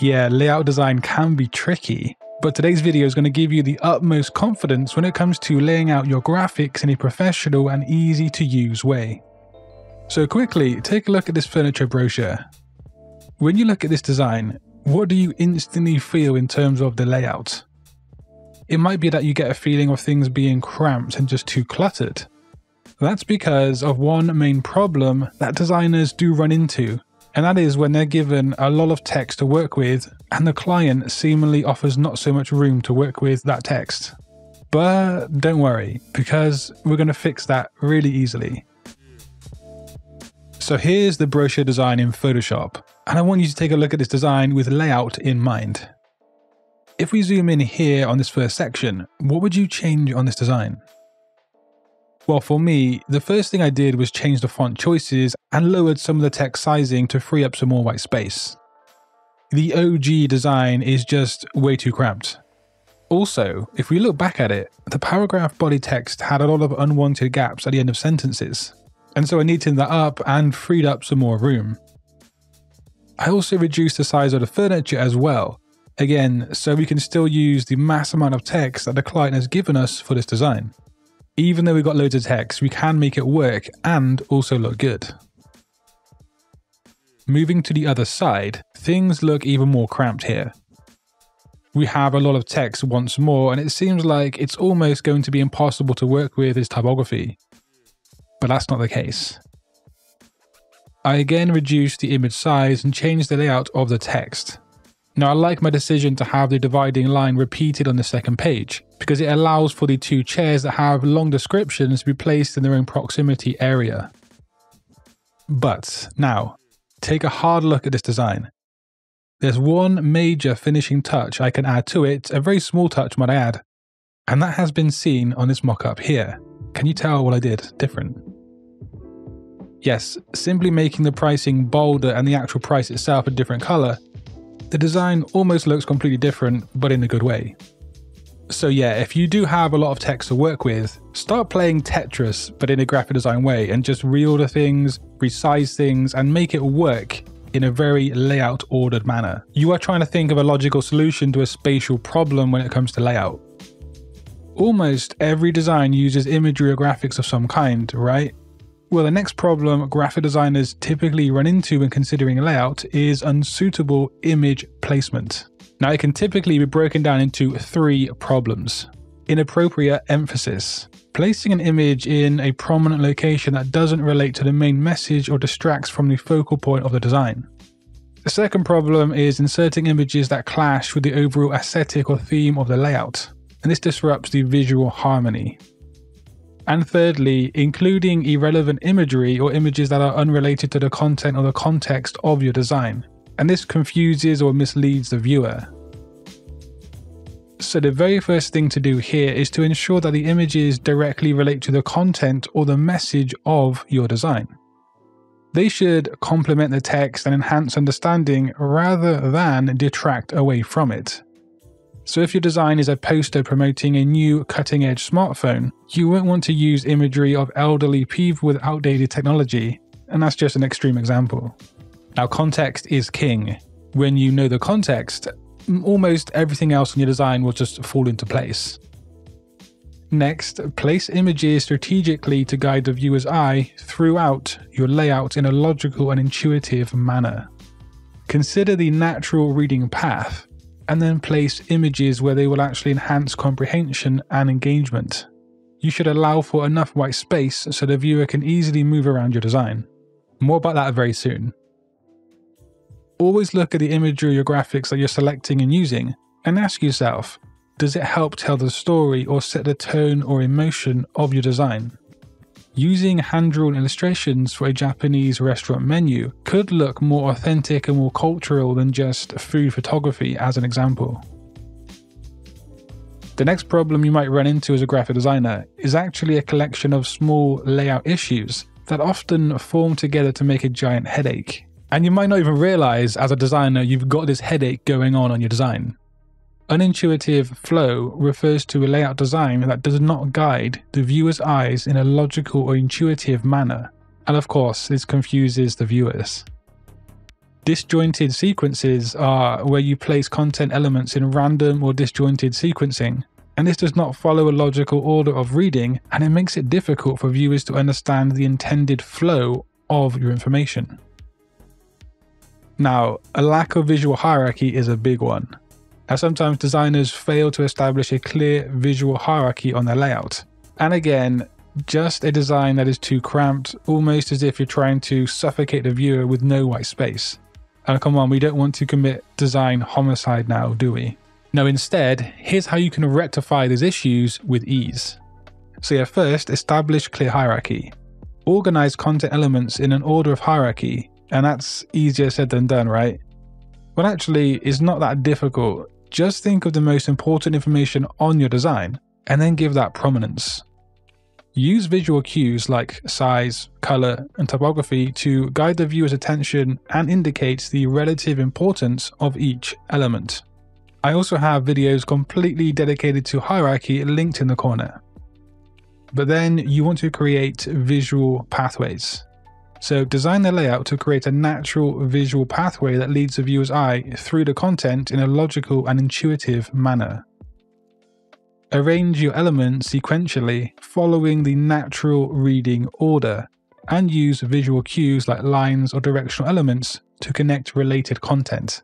Yeah, layout design can be tricky, but today's video is going to give you the utmost confidence when it comes to laying out your graphics in a professional and easy to use way. So quickly, take a look at this furniture brochure. When you look at this design, what do you instantly feel in terms of the layout? It might be that you get a feeling of things being cramped and just too cluttered. That's because of one main problem that designers do run into, and that is when they're given a lot of text to work with and the client seemingly offers not so much room to work with that text. But don't worry, because we're going to fix that really easily. So here's the brochure design in Photoshop, and I want you to take a look at this design with layout in mind. If we zoom in here on this first section, what would you change on this design? Well, for me, the first thing I did was change the font choices and lowered some of the text sizing to free up some more white space. The OG design is just way too cramped. Also, if we look back at it, the paragraph body text had a lot of unwanted gaps at the end of sentences, and so I neatened that up and freed up some more room. I also reduced the size of the furniture as well, again, so we can still use the mass amount of text that the client has given us for this design. Even though we've got loads of text, we can make it work and also look good. Moving to the other side, things look even more cramped here. We have a lot of text once more, and it seems like it's almost going to be impossible to work with this typography. But that's not the case. I again reduced the image size and changed the layout of the text. Now I like my decision to have the dividing line repeated on the second page, because it allows for the two chairs that have long descriptions to be placed in their own proximity area. But now, take a hard look at this design. There's one major finishing touch I can add to it, a very small touch might I add, and that has been seen on this mock-up here. Can you tell what I did different? Yes, simply making the pricing bolder and the actual price itself a different color. The design almost looks completely different, but in a good way. So yeah, if you do have a lot of text to work with, start playing Tetris, but in a graphic design way, and just reorder things, resize things, and make it work in a very layout ordered manner. You are trying to think of a logical solution to a spatial problem when it comes to layout. Almost every design uses imagery or graphics of some kind, right? Well, the next problem graphic designers typically run into when considering layout is unsuitable image placement. Now, it can typically be broken down into three problems. Inappropriate emphasis. Placing an image in a prominent location that doesn't relate to the main message or distracts from the focal point of the design. The second problem is inserting images that clash with the overall aesthetic or theme of the layout, and this disrupts the visual harmony. And thirdly, including irrelevant imagery or images that are unrelated to the content or the context of your design, and this confuses or misleads the viewer. So the very first thing to do here is to ensure that the images directly relate to the content or the message of your design. They should complement the text and enhance understanding rather than detract away from it. So if your design is a poster promoting a new cutting-edge smartphone, you won't want to use imagery of elderly people with outdated technology, and that's just an extreme example. Now, context is king. When you know the context, almost everything else in your design will just fall into place. Next, place images strategically to guide the viewer's eye throughout your layout in a logical and intuitive manner. Consider the natural reading path, and then place images where they will actually enhance comprehension and engagement. You should allow for enough white space so the viewer can easily move around your design. More about that very soon. Always look at the imagery or graphics that you're selecting and using, and ask yourself, does it help tell the story or set the tone or emotion of your design? Using hand-drawn illustrations for a Japanese restaurant menu could look more authentic and more cultural than just food photography, as an example. The next problem you might run into as a graphic designer is actually a collection of small layout issues that often form together to make a giant headache. And you might not even realize as a designer you've got this headache going on your design. Unintuitive flow refers to a layout design that does not guide the viewer's eyes in a logical or intuitive manner, and of course this confuses the viewers. Disjointed sequences are where you place content elements in random or disjointed sequencing, and this does not follow a logical order of reading, and it makes it difficult for viewers to understand the intended flow of your information. Now, a lack of visual hierarchy is a big one. Now, sometimes designers fail to establish a clear visual hierarchy on their layout. And again, just a design that is too cramped, almost as if you're trying to suffocate the viewer with no white space. And come on, we don't want to commit design homicide now, do we? No, instead, here's how you can rectify these issues with ease. So yeah, first, establish clear hierarchy. Organize content elements in an order of hierarchy, and that's easier said than done, right? Well, actually, it's not that difficult. Just think of the most important information on your design, and then give that prominence. Use visual cues like size, color, and typography to guide the viewer's attention and indicate the relative importance of each element. I also have videos completely dedicated to hierarchy linked in the corner. But then you want to create visual pathways. So design the layout to create a natural visual pathway that leads the viewer's eye through the content in a logical and intuitive manner. Arrange your elements sequentially following the natural reading order, and use visual cues like lines or directional elements to connect related content.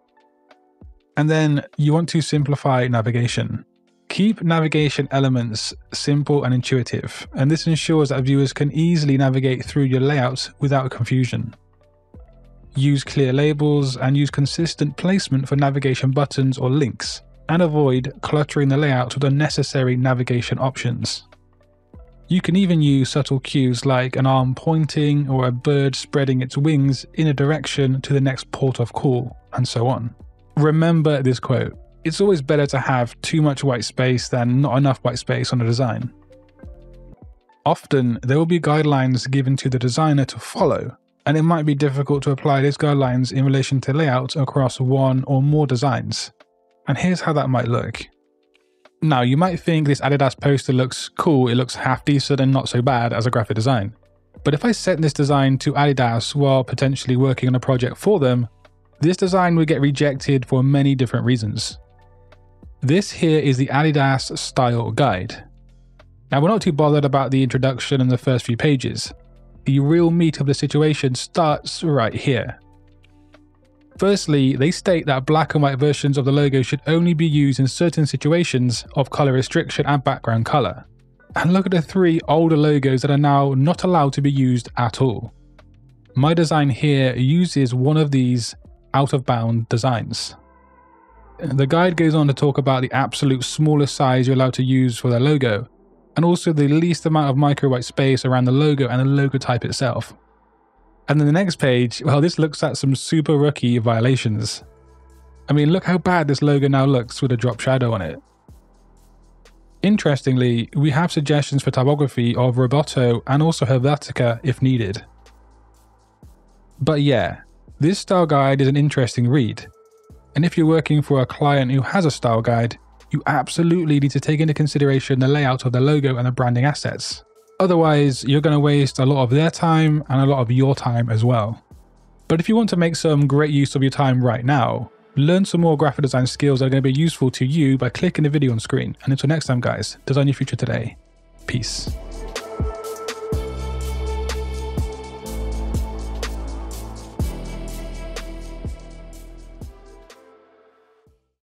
And then you want to simplify navigation. Keep navigation elements simple and intuitive, and this ensures that viewers can easily navigate through your layout without confusion. Use clear labels and use consistent placement for navigation buttons or links, and avoid cluttering the layout with unnecessary navigation options. You can even use subtle cues like an arm pointing or a bird spreading its wings in a direction to the next port of call, and so on. Remember this quote: it's always better to have too much white space than not enough white space on a design. Often, there will be guidelines given to the designer to follow, and it might be difficult to apply these guidelines in relation to layout across one or more designs. And here's how that might look. Now, you might think this Adidas poster looks cool, it looks half decent and not so bad as a graphic design. But if I sent this design to Adidas while potentially working on a project for them, this design would get rejected for many different reasons. This here is the Adidas style guide. Now, we're not too bothered about the introduction and the first few pages. The real meat of the situation starts right here. Firstly, they state that black and white versions of the logo should only be used in certain situations of color restriction and background color. And look at the 3 older logos that are now not allowed to be used at all. My design here uses one of these out-of-bound designs. The guide goes on to talk about the absolute smallest size you're allowed to use for the logo, and also the least amount of micro white space around the logo and the logo type itself. And then the next page, well, this looks at some super rookie violations. I mean, look how bad this logo now looks with a drop shadow on it. Interestingly, we have suggestions for typography of Roboto and also Helvetica if needed. But yeah, this style guide is an interesting read. And if you're working for a client who has a style guide, you absolutely need to take into consideration the layout of the logo and the branding assets. Otherwise, you're going to waste a lot of their time and a lot of your time as well. But if you want to make some great use of your time right now, learn some more graphic design skills that are going to be useful to you by clicking the video on screen. And until next time, guys, design your future today. Peace.